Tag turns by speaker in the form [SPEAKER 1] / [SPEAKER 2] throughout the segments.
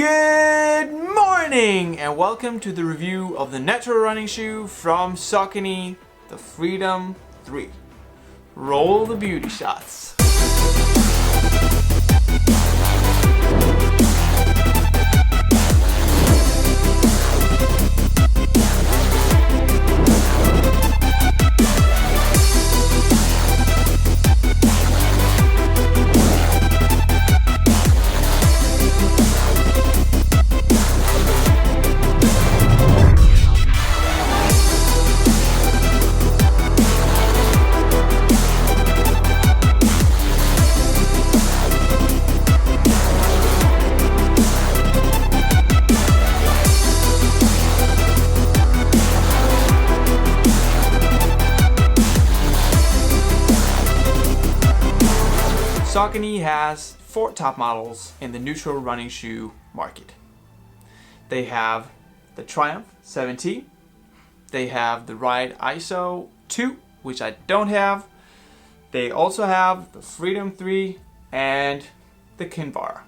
[SPEAKER 1] Good morning and welcome to the review of the natural running shoe from Saucony, the Freedom 3. Roll the beauty shots. Saucony has 4 top models in the neutral running shoe market. They have the Triumph 17, they have the Ride ISO 2, which I don't have, they also have the Freedom 3 and the Kinvara.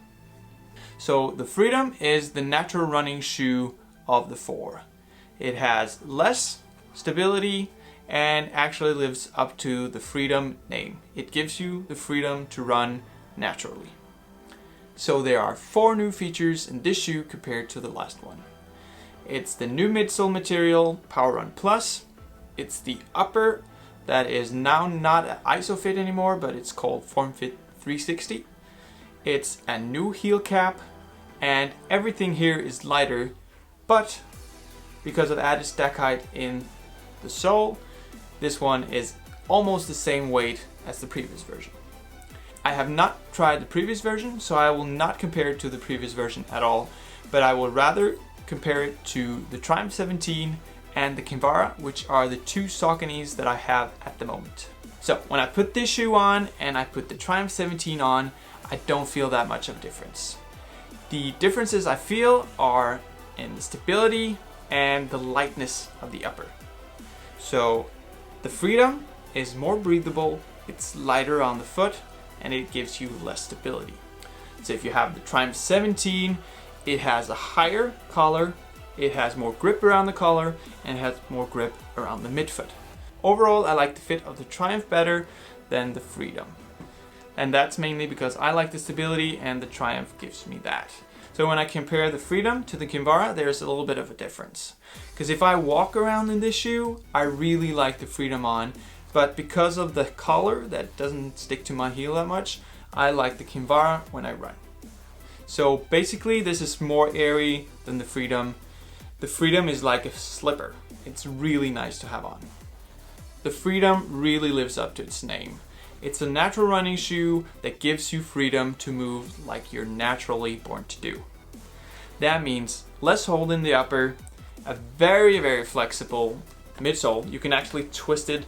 [SPEAKER 1] So the Freedom is the natural running shoe of the 4. It has less stability and actually lives up to the Freedom name. It gives you the freedom to run naturally. So there are 4 new features in this shoe compared to the last one. It's the new midsole material, Power Run Plus. It's the upper that is now not an ISOFIT anymore, but it's called FormFit 360. It's a new heel cap, and everything here is lighter, but because of added stack height in the sole, this one is almost the same weight as the previous version. I have not tried the previous version, so I will not compare it to the previous version at all, but I will rather compare it to the Triumph 17 and the Kinvara, which are the 2 Sauconys that I have at the moment. So when I put this shoe on and I put the Triumph 17 on, I don't feel that much of a difference. The differences I feel are in the stability and the lightness of the upper. So the Freedom is more breathable, it's lighter on the foot, and it gives you less stability. So if you have the Triumph 17, it has a higher collar, it has more grip around the collar, and it has more grip around the midfoot. Overall, I like the fit of the Triumph better than the Freedom. And that's mainly because I like the stability and the Triumph gives me that. So when I compare the Freedom to the Kinvara, there's a little bit of a difference. Because if I walk around in this shoe, I really like the Freedom on, but because of the collar that doesn't stick to my heel that much, I like the Kinvara when I run. So basically this is more airy than the Freedom. The Freedom is like a slipper. It's really nice to have on. The Freedom really lives up to its name. It's a natural running shoe that gives you freedom to move like you're naturally born to do. That means less hold in the upper, a very flexible midsole. You can actually twist it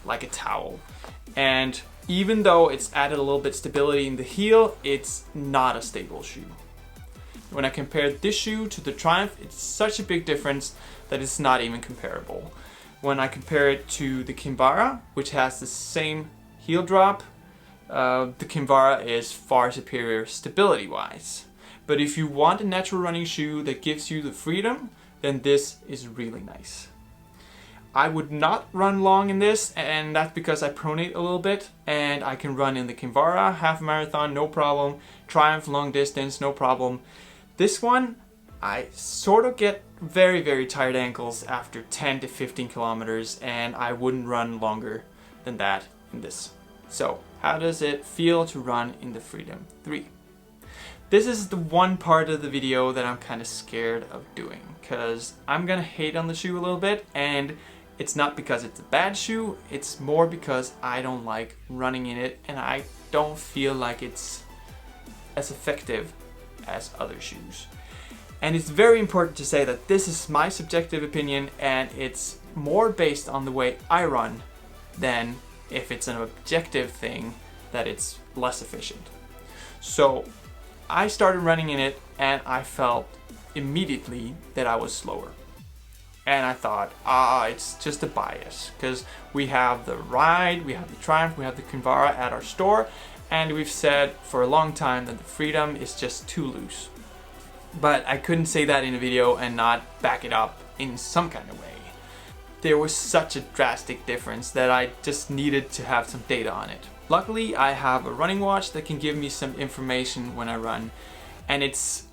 [SPEAKER 1] like a towel. And even though it's added a little bit stability in the heel, it's not a stable shoe. When I compare this shoe to the Triumph, it's such a big difference that it's not even comparable. When I compare it to the Kinvara, which has the same heel drop, the Kinvara is far superior stability wise. But if you want a natural running shoe that gives you the freedom, then this is really nice. I would not run long in this, and that's because I pronate a little bit, and I can run in the Kinvara half marathon, no problem. Triumph long distance, no problem. This one, I sort of get very tired ankles after 10 to 15 kilometers, and I wouldn't run longer than that in this. So how does it feel to run in the Freedom 3? This is the one part of the video that I'm kind of scared of doing, because I'm gonna hate on the shoe a little bit, and it's not because it's a bad shoe, it's more because I don't like running in it and I don't feel like it's as effective as other shoes. And it's very important to say that this is my subjective opinion and it's more based on the way I run than if it's an objective thing that it's less efficient. So I started running in it and I felt immediately that I was slower. And I thought, it's just a bias, because we have the Ride, we have the Triumph, we have the Kinvara at our store, and we've said for a long time that the Freedom is just too loose. but I couldn't say that in a video and not back it up in some kind of way. There was such a drastic difference that I just needed to have some data on it. Luckily, I have a running watch that can give me some information when I run, and it's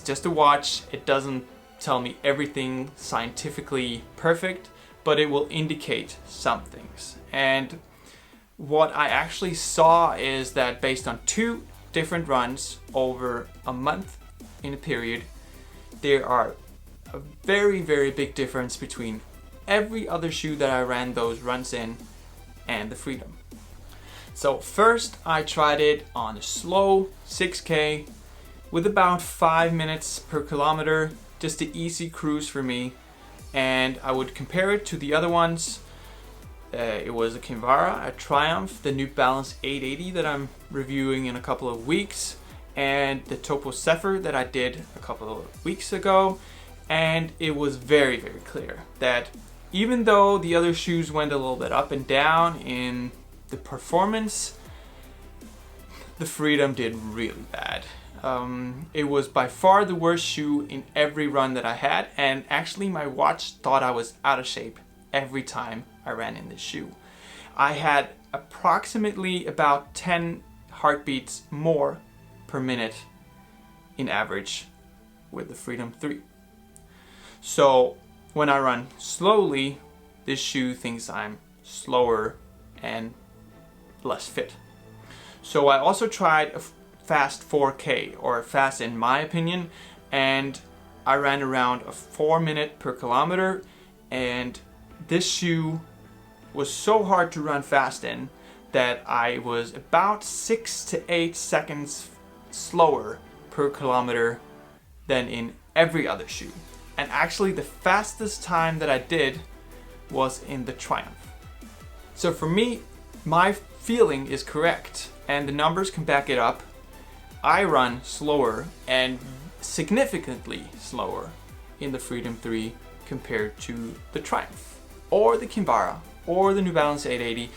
[SPEAKER 1] just a watch. It doesn't tell me everything scientifically perfect, but it will indicate some things. And what I actually saw is that based on 2 different runs over a month in a period, there are a very, very big difference between every other shoe that I ran those runs in and the Freedom. So first I tried it on a slow 6K with about 5 minutes per kilometer, just an easy cruise for me, and I would compare it to the other ones. It was a Kinvara, a Triumph, the New Balance 880 that I'm reviewing in a couple of weeks, and the Topo Zephyr that I did a couple of weeks ago. And it was very, very clear that even though the other shoes went a little bit up and down in the performance, the Freedom did really bad. It was by far the worst shoe in every run that I had, and actually my watch thought I was out of shape every time I ran in this shoe. I had approximately about 10 heartbeats more per minute in average with the Freedom 3. So when I run slowly, this shoe thinks I'm slower and less fit. So I also tried a fast 4K, or fast in my opinion, and I ran around a 4 minute per kilometer, and this shoe was so hard to run fast in that I was about 6 to 8 seconds slower per kilometer than in every other shoe. And actually the fastest time that I did was in the Triumph. So for me, my feeling is correct and the numbers can back it up. I run slower and significantly slower in the Freedom 3 compared to the Triumph or the Kinvara or the New Balance 880.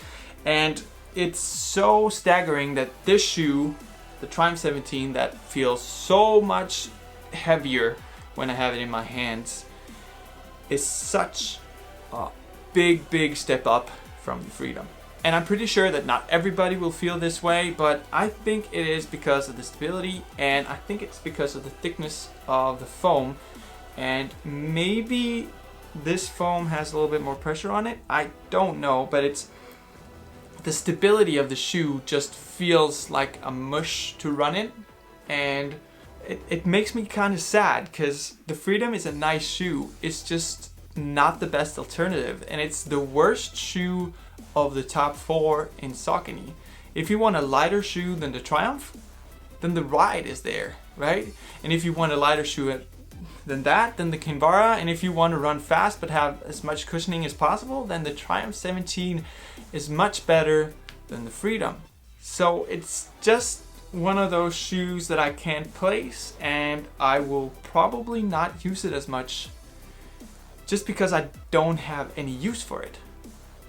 [SPEAKER 1] And it's so staggering that this shoe, the Triumph 17, that feels so much heavier when I have it in my hands, is such a big step up from the Freedom. And I'm pretty sure that not everybody will feel this way, but I think it is because of the stability, and I think it's because of the thickness of the foam, and maybe this foam has a little bit more pressure on it. I don't know, but it's the stability of the shoe just feels like a mush to run in, and it makes me kind of sad because the Freedom is a nice shoe. It's just not the best alternative, and it's the worst shoe of the top 4 in Saucony. If you want a lighter shoe than the Triumph, then the Ride is there, right? And if you want a lighter shoe than that, then the Kinvara. And if you want to run fast but have as much cushioning as possible, then the Triumph 17 is much better than the Freedom. So it's just one of those shoes that I can't place, and I will probably not use it as much just because I don't have any use for it.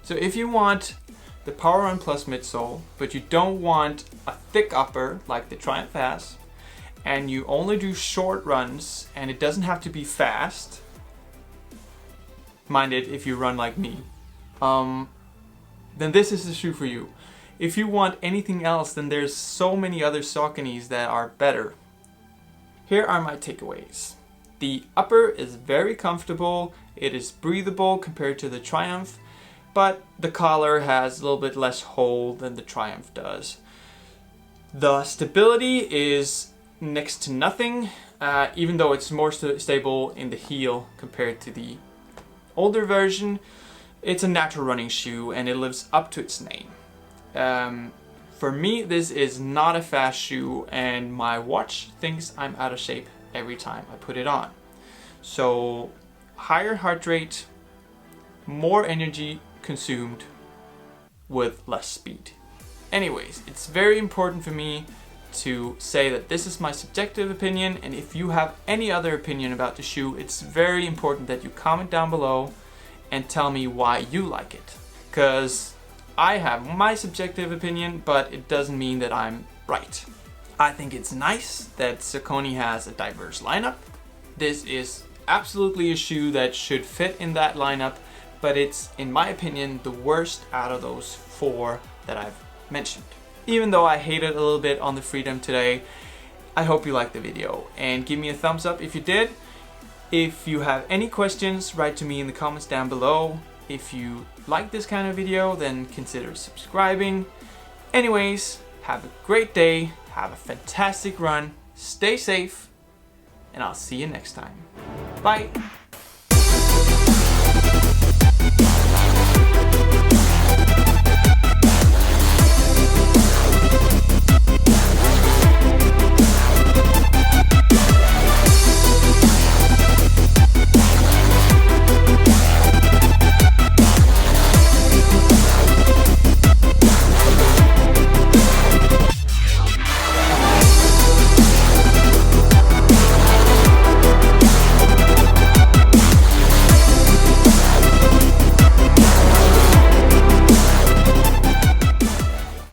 [SPEAKER 1] So if you want the Power Run Plus midsole, but you don't want a thick upper like the Triumph has, and you only do short runs, and it doesn't have to be fast, mind it if you run like me, then this is the shoe for you. If you want anything else, then there's so many other Sauconys that are better. Here are my takeaways. The upper is very comfortable, it is breathable compared to the Triumph, but the collar has a little bit less hold than the Triumph does. The stability is next to nothing, even though it's more stable in the heel compared to the older version. It's a natural running shoe and it lives up to its name. For me, this is not a fast shoe, and my watch thinks I'm out of shape every time I put it on. So higher heart rate, more energy consumed with less speed. Anyways, it's very important for me to say that this is my subjective opinion, and if you have any other opinion about the shoe, it's very important that you comment down below and tell me why you like it. Because I have my subjective opinion, but it doesn't mean that I'm right. I think it's nice that Saucony has a diverse lineup. This is absolutely a shoe that should fit in that lineup, but it's, in my opinion, the worst out of those 4 that I've mentioned. Even though I hated a little bit on the Freedom today, I hope you liked the video and give me a thumbs up if you did. If you have any questions, write to me in the comments down below. If you like this kind of video, then consider subscribing. Anyways, have a great day, have a fantastic run, stay safe, and I'll see you next time. Bye!